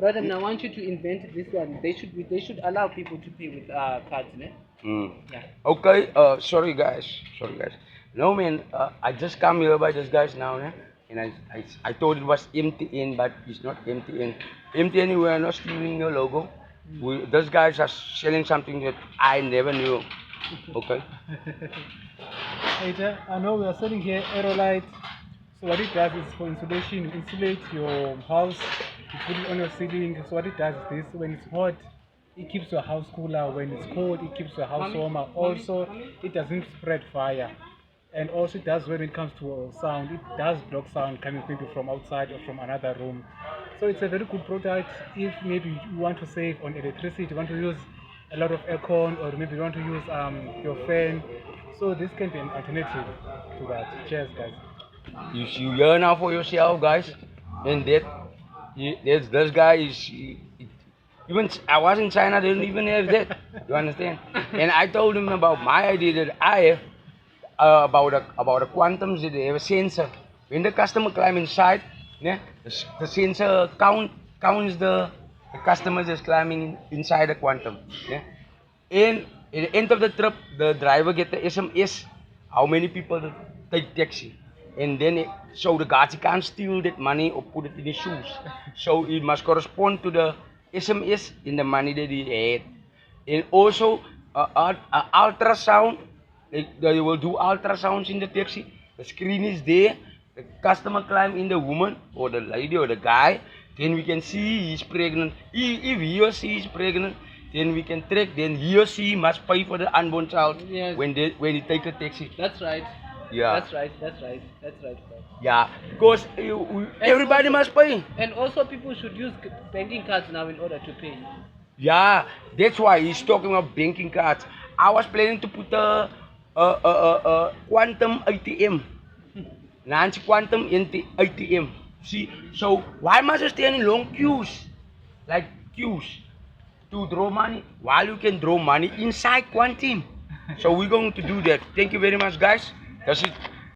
Brother, I want you to invent this one. They should allow people to pay with cards, ne? Yeah. Okay, sorry guys, No man, I just come here by this guys now, né? And I thought it was MTN, but it's not MTN. MTN, we are not stealing your logo. Those guys are selling something that I never knew. Okay. Hey, I know we are selling here Aerolite. So what it does is for insulation, you insulate your house, you put it on your ceiling. So what it does is this: when it's hot, it keeps your house cooler. When it's cold, it keeps your house warmer. Also, it doesn't spread fire. And also it does when it comes to sound, it does block sound coming maybe from outside or from another room. So it's a very good product if maybe you want to save on electricity, you want to use a lot of aircon, or maybe you want to use your fan. So this can be an alternative to that. Cheers, guys. You hear now for yourself, guys. And this guy is even I was in China. They don't even have that. You understand? And I told him about my idea that I have about the quantums that they have a sensor. When the customer climb inside, yeah, the sensor counts the customers that's climbing inside the quantum. Yeah. And at the end of the trip, the driver get the SMS how many people take taxi. And then so the guards can't steal that money or put it in his shoes. So it must correspond to the SMS in the money that he had. And also ultrasound. They will do ultrasounds in the taxi. The screen is there. The customer climb in the woman or the lady or the guy. Then we can see he's pregnant. If he or she is pregnant, then we can track. Then he or she must pay for the unborn child Yes. when he take a taxi. That's right. Yeah. That's right. Bro. Yeah, because everybody must pay. And also, people should use banking cards now in order to pay. Yeah, that's why he's talking about banking cards. I was planning to put a quantum ATM. Nancy quantum ATM. See, so why must you stand in long queues? Like queues to draw money while you can draw money inside quantum. So we're going to do that. Thank you very much, guys. That's it.